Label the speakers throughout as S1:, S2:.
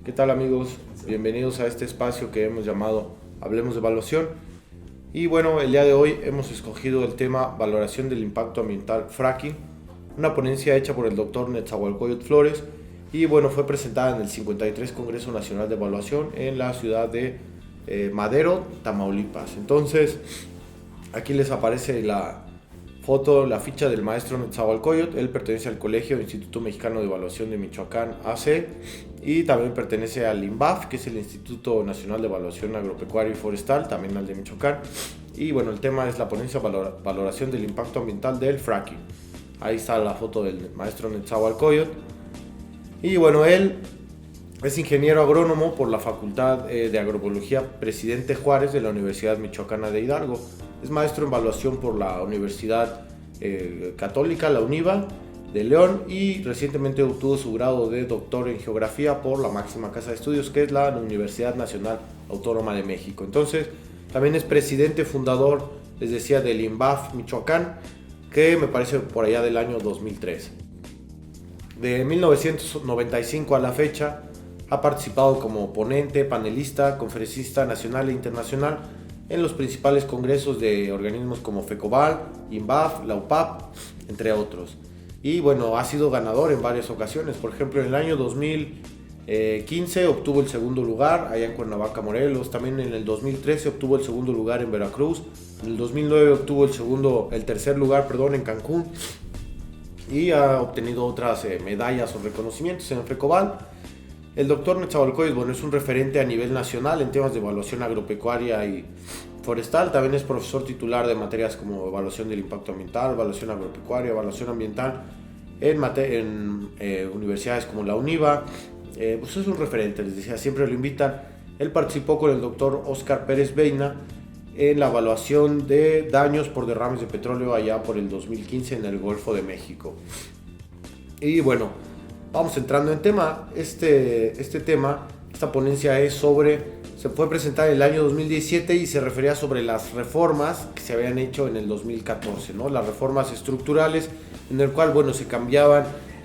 S1: ¿Qué tal, amigos? Bienvenidos a este espacio que hemos llamado Hablemos de Evaluación. Y bueno, el día de hoy hemos escogido el tema Valoración del Impacto Ambiental Fracking, una ponencia hecha por el doctor Netzahualcóyotl Flores y bueno, fue presentada en el 53 Congreso Nacional de Evaluación en la ciudad de Madero, Tamaulipas. Entonces, aquí les aparece la foto, la ficha del maestro Netzahualcóyotl. Él pertenece al Colegio Instituto Mexicano de Evaluación de Michoacán, AC, y también pertenece al INVAF, que es el Instituto Nacional de Evaluación Agropecuaria y Forestal, también al de Michoacán. Y bueno, el tema es la ponencia Valoración del Impacto Ambiental del Fracking. Ahí está la foto del maestro Netzahualcóyotl. Y bueno, él es ingeniero agrónomo por la Facultad de Agrobiología Presidente Juárez de la Universidad Michoacana de Hidalgo. Es maestro en evaluación por la Universidad Católica, la UNIVA de León, y recientemente obtuvo su grado de doctor en geografía por la máxima casa de estudios, que es la Universidad Nacional Autónoma de México. Entonces, también es presidente fundador, les decía, del INVAF Michoacán, que me parece por allá del año 2003. De 1995 a la fecha, ha participado como ponente, panelista, conferencista nacional e internacional en los principales congresos de organismos como FECOBAL, INVAF, la UPAP, entre otros. Y bueno, ha sido ganador en varias ocasiones. Por ejemplo, en el año 2015 obtuvo el segundo lugar allá en Cuernavaca, Morelos. También en el 2013 obtuvo el segundo lugar en Veracruz. En el 2009 obtuvo el tercer lugar, en Cancún. Y ha obtenido otras medallas o reconocimientos en FECOBAL. El doctor Netzahualcóyotl, es un referente a nivel nacional en temas de evaluación agropecuaria y forestal. También es profesor titular de materias como evaluación del impacto ambiental, evaluación agropecuaria, evaluación ambiental en universidades como la UNIVA. Pues es un referente, les decía, siempre lo invitan. Él participó con el doctor Óscar Pérez Beina en la evaluación de daños por derrames de petróleo allá por el 2015 en el Golfo de México. Y bueno, vamos entrando en tema. Esta ponencia se fue presentada en el año 2017 y se refería sobre las reformas que se habían hecho en el 2014, ¿no? Las reformas estructurales, en el cual, se cambiaban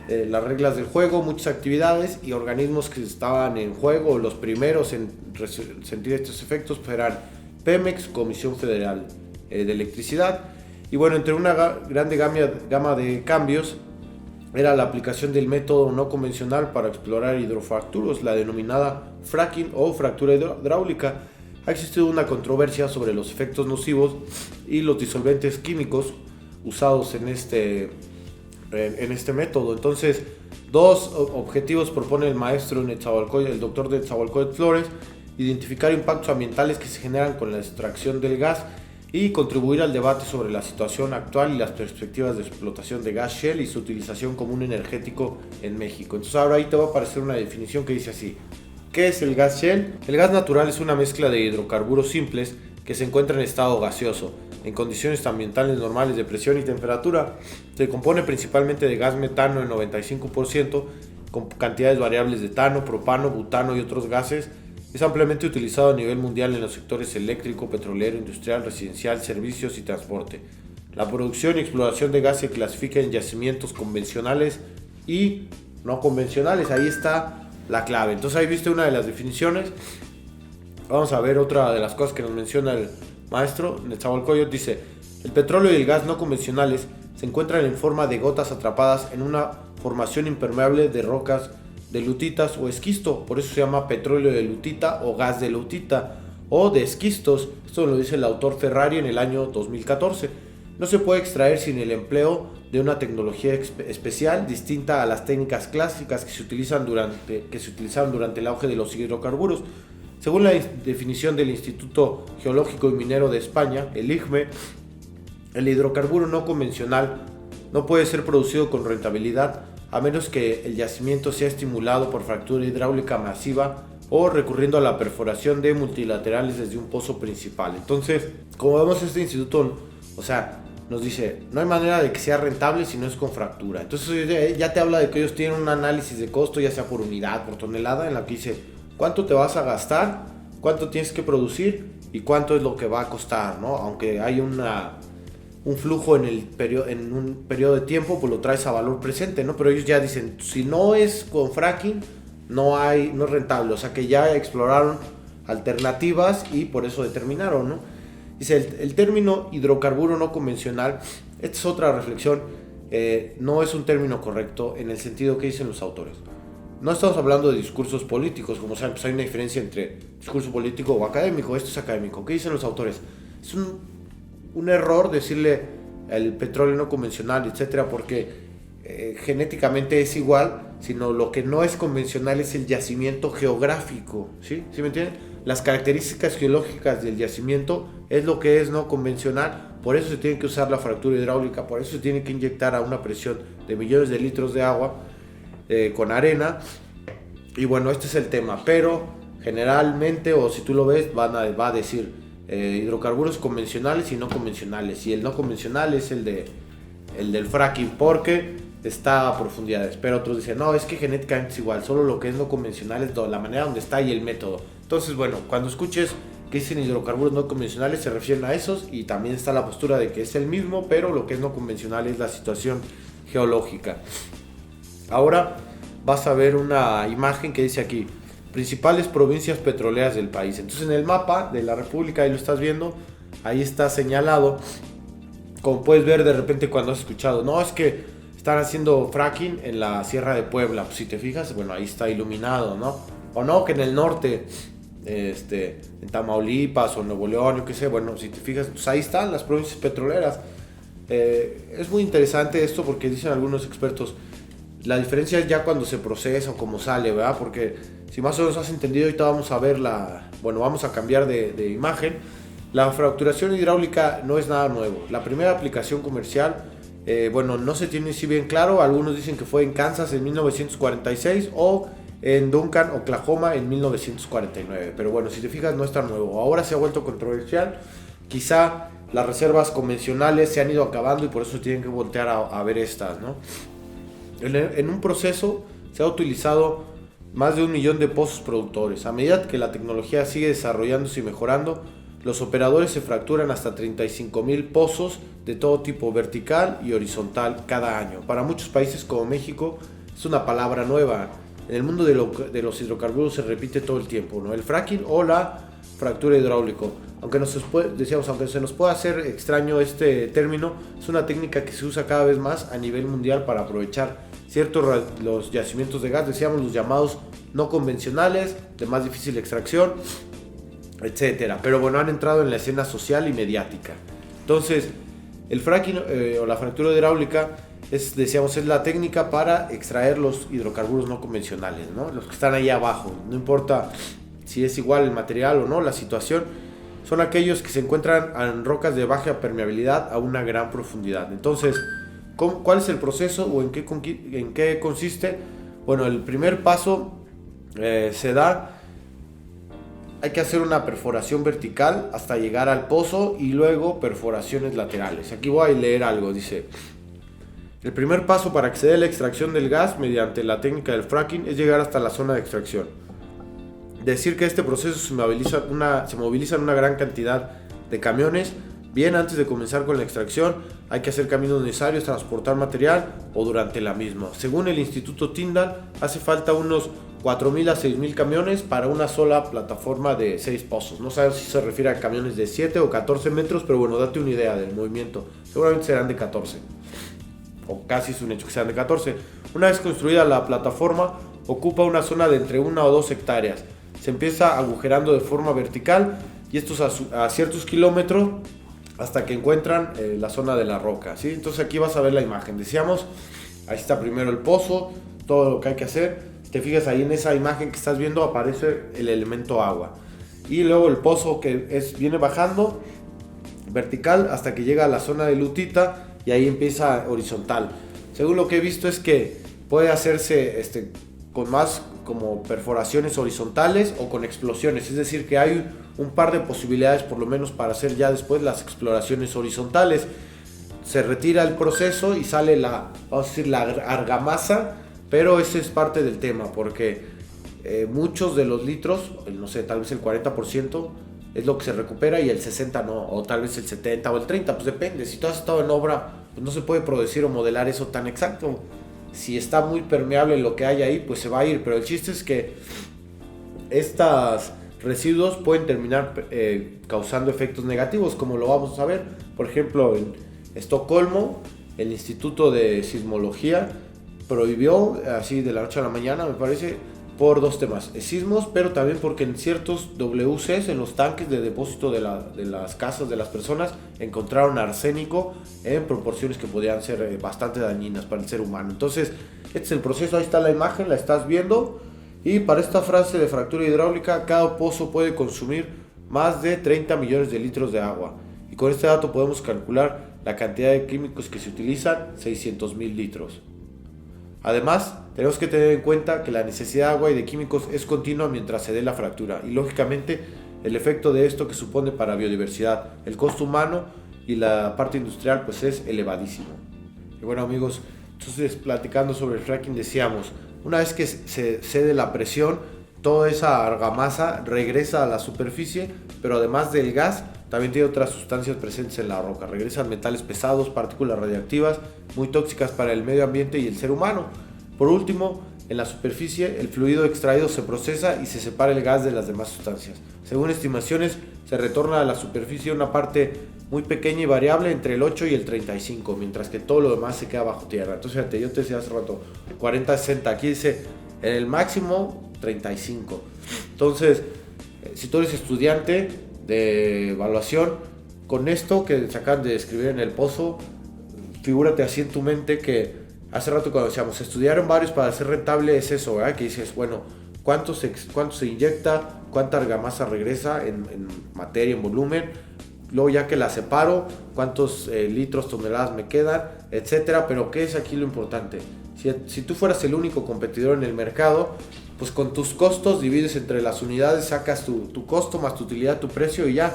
S1: las reglas del juego, muchas actividades y organismos que estaban en juego. Los primeros en sentir estos efectos eran Pemex, Comisión Federal de Electricidad. Y bueno, entre una grande gama de cambios era la aplicación del método no convencional para explorar hidrofracturos, la denominada fracking o fractura hidráulica. Ha existido una controversia sobre los efectos nocivos y los disolventes químicos usados en este método. Entonces, dos objetivos propone el maestro el doctor Netzahualcóyotl Flores: identificar impactos ambientales que se generan con la extracción del gas y contribuir al debate sobre la situación actual y las perspectivas de explotación de gas shale y su utilización como un energético en México. Entonces ahora ahí te va a aparecer una definición que dice así: ¿qué es el gas shale? El gas natural es una mezcla de hidrocarburos simples que se encuentra en estado gaseoso, en condiciones ambientales normales de presión y temperatura. Se compone principalmente de gas metano en 95%, con cantidades variables de etano, propano, butano y otros gases. Es ampliamente utilizado a nivel mundial en los sectores eléctrico, petrolero, industrial, residencial, servicios y transporte. La producción y exploración de gas se clasifica en yacimientos convencionales y no convencionales. Ahí está la clave. Entonces ahí viste una de las definiciones. Vamos a ver otra de las cosas que nos menciona el maestro Netzahualcóyotl. Dice: el petróleo y el gas no convencionales se encuentran en forma de gotas atrapadas en una formación impermeable de rocas de lutitas o esquisto. Por eso se llama petróleo de lutita o gas de lutita o de esquistos. Esto lo dice el autor Ferrari en el año 2014. No se puede extraer sin el empleo de una tecnología especial distinta a las técnicas clásicas que se utilizaron durante el auge de los hidrocarburos. Según la definición del Instituto Geológico y Minero de España, el IGME, el hidrocarburo no convencional no puede ser producido con rentabilidad a menos que el yacimiento sea estimulado por fractura hidráulica masiva o recurriendo a la perforación de multilaterales desde un pozo principal. Entonces, como vemos, este instituto, nos dice, no hay manera de que sea rentable si no es con fractura. Entonces ya te habla de que ellos tienen un análisis de costo, ya sea por unidad, por tonelada, en la que dice cuánto te vas a gastar, cuánto tienes que producir y cuánto es lo que va a costar, ¿no? Aunque hay un flujo en un periodo de tiempo, pues lo traes a valor presente, ¿no? Pero ellos ya dicen, si no es con fracking, no es rentable, o sea que ya exploraron alternativas y por eso determinaron, ¿no? Dice, el término hidrocarburo no convencional, esta es otra reflexión, no es un término correcto en el sentido que dicen los autores. No estamos hablando de discursos políticos, como saben, pues hay una diferencia entre discurso político o académico. Esto es académico. ¿Qué dicen los autores? Es un error decirle el petróleo no convencional, etcétera, porque genéticamente es igual, sino lo que no es convencional es el yacimiento geográfico, ¿sí? ¿Sí me entienden? Las características geológicas del yacimiento es lo que es no convencional, por eso se tiene que usar la fractura hidráulica, por eso se tiene que inyectar a una presión de millones de litros de agua con arena. Y bueno, este es el tema, pero generalmente, o si tú lo ves, va a decir hidrocarburos convencionales y no convencionales, y el no convencional es el del fracking porque está a profundidades, pero otros dicen no, es que genéticamente es igual, solo lo que es no convencional es la manera donde está y el método. Entonces bueno, cuando escuches que dicen hidrocarburos no convencionales se refieren a esos, y también está la postura de que es el mismo, pero lo que es no convencional es la situación geológica. Ahora vas a ver una imagen que dice aquí principales provincias petroleras del país. Entonces en el mapa de la República, ahí lo estás viendo, ahí está señalado, como puedes ver de repente cuando has escuchado, no, es que están haciendo fracking en la Sierra de Puebla, pues si te fijas, bueno, ahí está iluminado, ¿no? O no, que en el norte, en Tamaulipas o Nuevo León, yo qué sé, bueno, si te fijas, pues ahí están las provincias petroleras. Es muy interesante esto porque dicen algunos expertos, la diferencia es ya cuando se procesa o cómo sale, ¿verdad? Porque si más o menos has entendido, ahorita vamos a ver vamos a cambiar de imagen. La fracturación hidráulica no es nada nuevo. La primera aplicación comercial, no se tiene si bien claro. Algunos dicen que fue en Kansas en 1946 o en Duncan, Oklahoma en 1949. Pero bueno, si te fijas, no es tan nuevo. Ahora se ha vuelto controversial. Quizá las reservas convencionales se han ido acabando y por eso tienen que voltear a ver estas, ¿no? En un proceso se ha utilizado más de 1 millón de pozos productores. A medida que la tecnología sigue desarrollándose y mejorando, los operadores se fracturan hasta 35,000 pozos de todo tipo, vertical y horizontal, cada año. Para muchos países como México es una palabra nueva. En el mundo de los hidrocarburos se repite todo el tiempo, ¿no? El fracking o la fractura hidráulica. Aunque se nos pueda hacer extraño este término, es una técnica que se usa cada vez más a nivel mundial para aprovechar los yacimientos de gas, decíamos los llamados no convencionales, de más difícil extracción, etcétera. Pero bueno, han entrado en la escena social y mediática. Entonces, el fracking o la fractura hidráulica es la técnica para extraer los hidrocarburos no convencionales, ¿no? Los que están ahí abajo. No importa si es igual el material o no, la situación. Son aquellos que se encuentran en rocas de baja permeabilidad a una gran profundidad. Entonces, ¿cuál es el proceso o en qué consiste? Bueno, el primer paso hay que hacer una perforación vertical hasta llegar al pozo y luego perforaciones laterales. Aquí voy a leer algo, dice: el primer paso para acceder a la extracción del gas mediante la técnica del fracking es llegar hasta la zona de extracción. Decir que este proceso se movilizan una gran cantidad de camiones. Bien antes de comenzar con la extracción, hay que hacer caminos necesarios, transportar material o durante la misma. Según el Instituto Tyndall, hace falta unos 4,000 a 6,000 camiones para una sola plataforma de 6 pozos. No sabes si se refiere a camiones de 7 o 14 metros, pero bueno, date una idea del movimiento. Seguramente serán de 14. O casi es un hecho que sean de 14. Una vez construida la plataforma, ocupa una zona de entre 1 o 2 hectáreas. Se empieza agujerando de forma vertical y estos a ciertos kilómetros hasta que encuentran la zona de la roca, ¿sí? Entonces aquí vas a ver la imagen. Decíamos, ahí está primero el pozo, todo lo que hay que hacer. Si te fijas ahí en esa imagen que estás viendo aparece el elemento agua. Y luego el pozo viene bajando vertical hasta que llega a la zona de lutita y ahí empieza horizontal. Según lo que he visto es que puede hacerse con más como perforaciones horizontales o con explosiones, es decir que hay un par de posibilidades por lo menos para hacer ya después las exploraciones horizontales. Se retira el proceso y sale la argamasa, pero ese es parte del tema porque muchos de los litros, no sé, tal vez el 40% es lo que se recupera y el 60% no, o tal vez el 70% o el 30%, pues depende. Si tú has estado en obra, pues no se puede producir o modelar eso tan exacto. si está muy permeable lo que hay ahí, pues se va a ir. Pero el chiste es que estos residuos pueden terminar causando efectos negativos, como lo vamos a ver. Por ejemplo, en Estocolmo, el Instituto de Sismología prohibió, así de la noche a la mañana, me parece, por dos temas: sismos, pero también porque en ciertos WCs, en los tanques de depósito de las casas de las personas, encontraron arsénico en proporciones que podían ser bastante dañinas para el ser humano. Entonces, este es el proceso. Ahí está la imagen, la estás viendo. Y para esta frase de fractura hidráulica, cada pozo puede consumir más de 30 millones de litros de agua. Y con este dato podemos calcular la cantidad de químicos que se utilizan: 600,000 litros. Además, tenemos que tener en cuenta que la necesidad de agua y de químicos es continua mientras se dé la fractura, y lógicamente el efecto de esto que supone para biodiversidad, el costo humano y la parte industrial, pues es elevadísimo. Y bueno, amigos, entonces platicando sobre el fracking, decíamos, una vez que se cede la presión, toda esa argamasa regresa a la superficie, pero además del gas, también tiene otras sustancias presentes en la roca. Regresan metales pesados, partículas radiactivas, muy tóxicas para el medio ambiente y el ser humano. Por último, en la superficie, el fluido extraído se procesa y se separa el gas de las demás sustancias. Según estimaciones, se retorna a la superficie una parte muy pequeña y variable, entre el 8 y el 35, mientras que todo lo demás se queda bajo tierra. Entonces, fíjate, yo te decía hace rato 40-60, aquí dice en el máximo 35. Entonces, si tú eres estudiante de evaluación, con esto que se acaban de escribir en el pozo, figúrate así en tu mente que hace rato cuando decíamos estudiaron varios para ser rentable, es eso, ¿verdad? Que dices, bueno, ¿cuánto se inyecta? ¿Cuánta argamasa regresa en materia, en volumen? Luego ya que la separo, ¿cuántos litros, toneladas me quedan? Etcétera. Pero ¿qué es aquí lo importante? Si tú fueras el único competidor en el mercado, pues con tus costos divides entre las unidades, sacas tu costo más tu utilidad, tu precio y ya.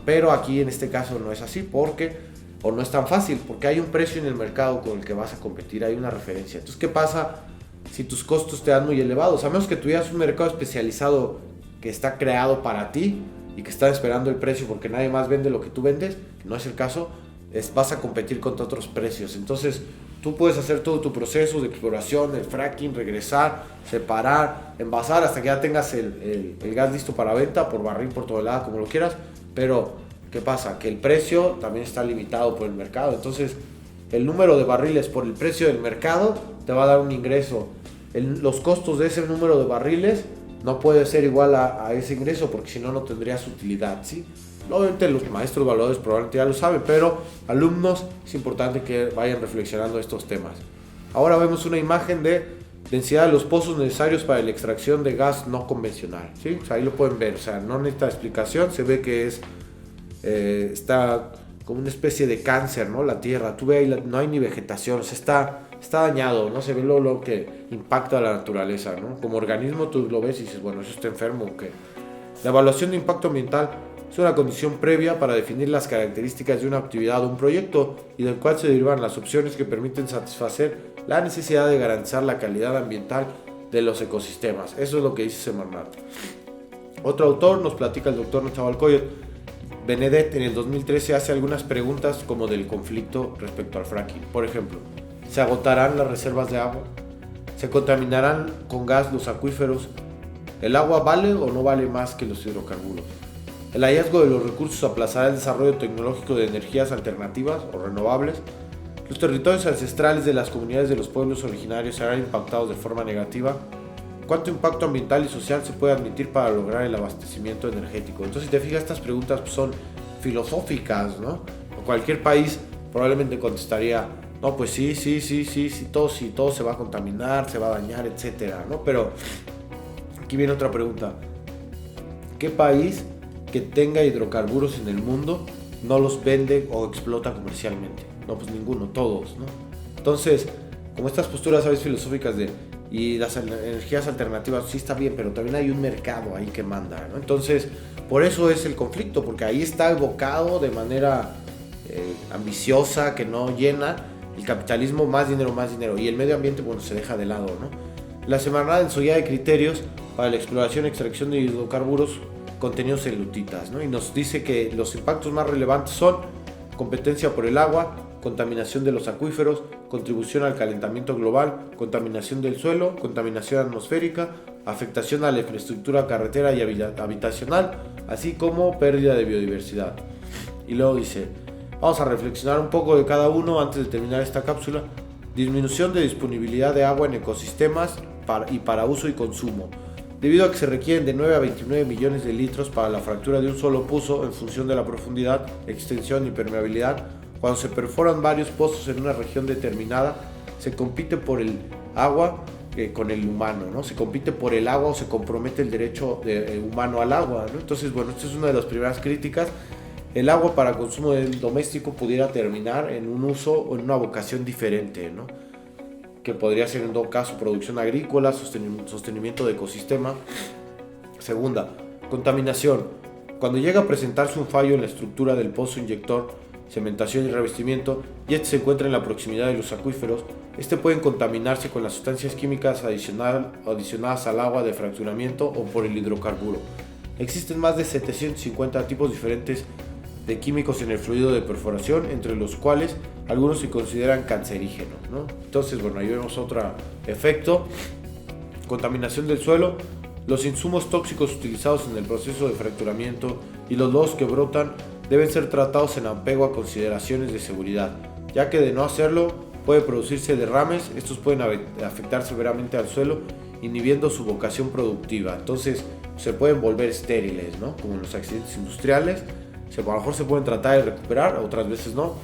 S1: Pero aquí en este caso no es así, o no es tan fácil, porque hay un precio en el mercado con el que vas a competir, hay una referencia. Entonces, ¿qué pasa si tus costos te dan muy elevados? A menos que tuvieras un mercado especializado que está creado para ti y que está esperando el precio porque nadie más vende lo que tú vendes, que no es el caso, vas a competir contra otros precios. Entonces, tú puedes hacer todo tu proceso de exploración, el fracking, regresar, separar, envasar, hasta que ya tengas el gas listo para venta, por barril, por tonelada, como lo quieras. Pero, ¿qué pasa? Que el precio también está limitado por el mercado. Entonces, el número de barriles por el precio del mercado te va a dar un ingreso. Los costos de ese número de barriles no puede ser igual a ese ingreso, porque si no, no tendrías utilidad, ¿sí? Obviamente los maestros evaluadores probablemente ya lo saben, pero alumnos es importante que vayan reflexionando estos temas. Ahora vemos una imagen de densidad de los pozos necesarios para la extracción de gas no convencional, ¿sí? O sea, ahí lo pueden ver, o sea, no necesita explicación, se ve que está como una especie de cáncer, ¿no? La tierra, tú ves ahí, no hay ni vegetación, o sea, está dañado, ¿no? Se ve lo que impacta a la naturaleza, ¿no? Como organismo tú lo ves y dices, bueno, eso está enfermo, ¿o qué? La evaluación de impacto ambiental es una condición previa para definir las características de una actividad o un proyecto, y del cual se derivan las opciones que permiten satisfacer la necesidad de garantizar la calidad ambiental de los ecosistemas. Eso es lo que dice Semarnat. Otro autor nos platica, el doctor Nezahualcóyotl Benedet, en el 2013 hace algunas preguntas como del conflicto respecto al fracking. Por ejemplo, ¿se agotarán las reservas de agua? ¿Se contaminarán con gas los acuíferos? ¿El agua vale o no vale más que los hidrocarburos? ¿El hallazgo de los recursos aplazará el desarrollo tecnológico de energías alternativas o renovables? ¿Los territorios ancestrales de las comunidades de los pueblos originarios serán impactados de forma negativa? ¿Cuánto impacto ambiental y social se puede admitir para lograr el abastecimiento energético? Entonces, si te fijas, estas preguntas son filosóficas, ¿no? Cualquier país probablemente contestaría, no, pues sí, todo se va a contaminar, se va a dañar, etcétera, ¿no? Pero aquí viene otra pregunta. ¿Qué país que tenga hidrocarburos en el mundo no los vende o explota comercialmente? No, pues ninguno, todos, ¿no? Entonces, como estas posturas, ¿sabes?, filosóficas y las energías alternativas, sí está bien, pero también hay un mercado ahí que manda, ¿no? Entonces, por eso es el conflicto, porque ahí está evocado de manera ambiciosa, que no llena el capitalismo, más dinero, y el medio ambiente, bueno, se deja de lado, ¿no? La Semarnat, en su guía de criterios para la exploración y extracción de hidrocarburos contenidos en lutitas, ¿no? Y nos dice que los impactos más relevantes son competencia por el agua, contaminación de los acuíferos, contribución al calentamiento global, contaminación del suelo, contaminación atmosférica, afectación a la infraestructura carretera y habitacional, así como pérdida de biodiversidad. Y luego dice, vamos a reflexionar un poco de cada uno antes de terminar esta cápsula. Disminución de disponibilidad de agua en ecosistemas para uso y consumo, debido a que se requieren de 9 a 29 millones de litros para la fractura de un solo pozo en función de la profundidad, extensión y permeabilidad. Cuando se perforan varios pozos en una región determinada, se compite por el agua con el humano, ¿no? Se compite por el agua o se compromete el derecho humano al agua, ¿no? Entonces, bueno, esta es una de las primeras críticas. El agua para consumo doméstico pudiera terminar en un uso o en una vocación diferente, ¿no? Que podría ser en todo caso producción agrícola, sostenimiento de ecosistema. Segunda, contaminación. Cuando llega a presentarse un fallo en la estructura del pozo inyector, cementación y revestimiento, y este se encuentra en la proximidad de los acuíferos, pueden contaminarse con las sustancias químicas adicionadas al agua de fracturamiento o por el hidrocarburo. Existen más de 750 tipos diferentes de químicos en el fluido de perforación, entre los cuales algunos se consideran cancerígenos, ¿no? Entonces, bueno, ahí vemos otro efecto. Contaminación del suelo. Los insumos tóxicos utilizados en el proceso de fracturamiento y los lodos que brotan deben ser tratados en apego a consideraciones de seguridad, ya que de no hacerlo puede producirse derrames. Estos pueden afectar severamente al suelo, inhibiendo su vocación productiva. Entonces se pueden volver estériles, ¿no? Como en los accidentes industriales. A lo mejor se pueden tratar de recuperar, otras veces no.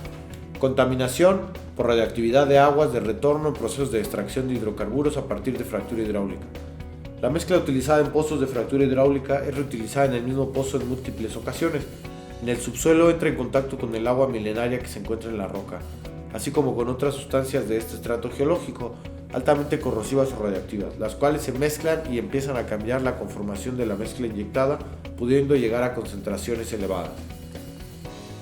S1: Contaminación por radioactividad de aguas de retorno en procesos de extracción de hidrocarburos a partir de fractura hidráulica. La mezcla utilizada en pozos de fractura hidráulica es reutilizada en el mismo pozo en múltiples ocasiones. En el subsuelo entra en contacto con el agua milenaria que se encuentra en la roca, así como con otras sustancias de este estrato geológico altamente corrosivas o radiactivas, las cuales se mezclan y empiezan a cambiar la conformación de la mezcla inyectada, pudiendo llegar a concentraciones elevadas.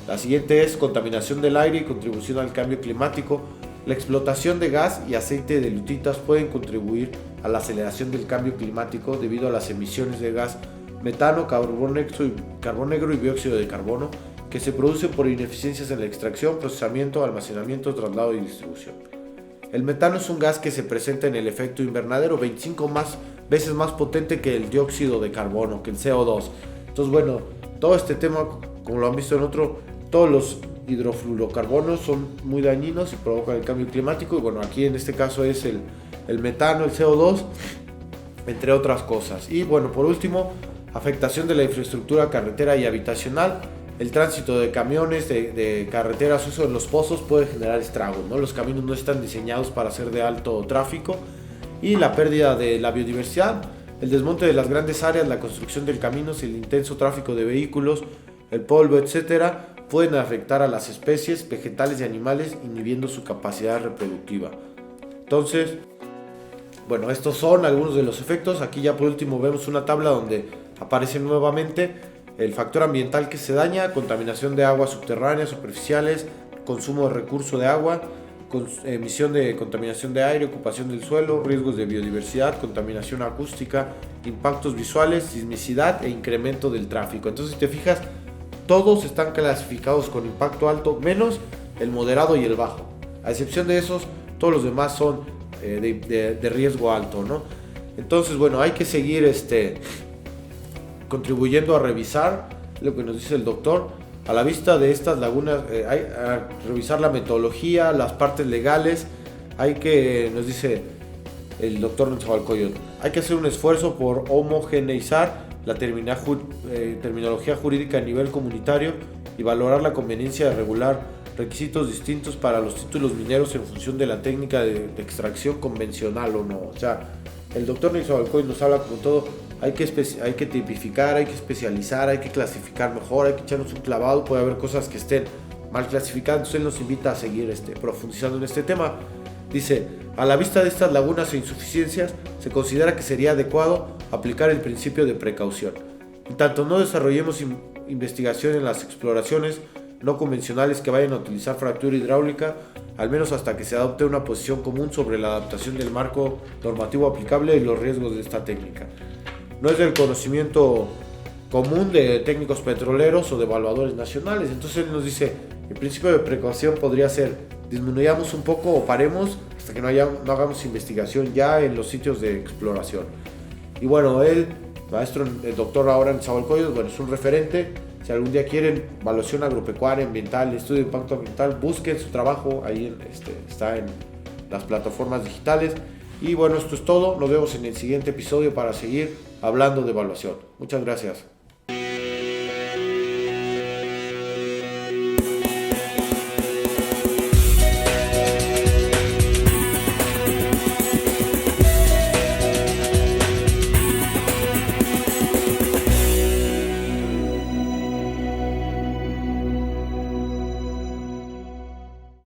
S1: La siguiente es contaminación del aire y contribución al cambio climático. La explotación de gas y aceite de lutitas pueden contribuir a la aceleración del cambio climático debido a las emisiones de gas metano, carbón negro y dióxido de carbono que se producen por ineficiencias en la extracción, procesamiento, almacenamiento, traslado y distribución. El metano es un gas que se presenta en el efecto invernadero 25 veces más potente que el dióxido de carbono, que el CO2. Entonces, bueno, todo este tema, como lo han visto en todos los hidrofluorocarbonos son muy dañinos y provocan el cambio climático. Y bueno, aquí en este caso es el metano, el CO2, entre otras cosas. Y bueno, por último, afectación de la infraestructura carretera y habitacional. El tránsito de camiones, de carreteras, uso en los pozos puede generar estragos, ¿no? Los caminos no están diseñados para ser de alto tráfico. Y la pérdida de la biodiversidad, el desmonte de las grandes áreas, la construcción del camino, el intenso tráfico de vehículos, el polvo, etcétera, pueden afectar a las especies vegetales y animales, inhibiendo su capacidad reproductiva. Entonces, bueno, estos son algunos de los efectos. Aquí ya por último vemos una tabla donde aparece nuevamente el factor ambiental que se daña: contaminación de aguas subterráneas, superficiales, consumo de recurso de agua, emisión de contaminación de aire, ocupación del suelo, riesgos de biodiversidad, contaminación acústica, impactos visuales, sismicidad e incremento del tráfico. Entonces, si te fijas, todos están clasificados con impacto alto, menos el moderado y el bajo. A excepción de esos, todos los demás son de riesgo alto, ¿no? Entonces, bueno, hay que seguir contribuyendo a revisar lo que nos dice el doctor. A la vista de estas lagunas, hay que revisar la metodología, las partes legales. Nos dice el doctor Nezahualcóyotl, hay que hacer un esfuerzo por homogeneizar la terminología jurídica a nivel comunitario y valorar la conveniencia de regular requisitos distintos para los títulos mineros en función de la técnica de extracción convencional o no. O sea, el doctor Nezahualcóyotl nos habla como todo, hay que tipificar, hay que especializar, hay que clasificar mejor, hay que echarnos un clavado, puede haber cosas que estén mal clasificadas. Entonces él nos invita a seguir profundizando en este tema. Dice, a la vista de estas lagunas e insuficiencias, se considera que sería adecuado aplicar el principio de precaución. En tanto no desarrollemos investigación en las exploraciones no convencionales que vayan a utilizar fractura hidráulica, al menos hasta que se adopte una posición común sobre la adaptación del marco normativo aplicable y los riesgos de esta técnica. No es del conocimiento común de técnicos petroleros o de evaluadores nacionales. Entonces él nos dice, el principio de precaución podría ser disminuyamos un poco o paremos hasta que no hagamos investigación ya en los sitios de exploración. Y bueno, el doctor ahora en Nezahualcóyotl, bueno, es un referente. Si algún día quieren evaluación agropecuaria, ambiental, estudio de impacto ambiental, busquen su trabajo, ahí está en las plataformas digitales. Y bueno, esto es todo, nos vemos en el siguiente episodio para seguir hablando de evaluación. Muchas gracias.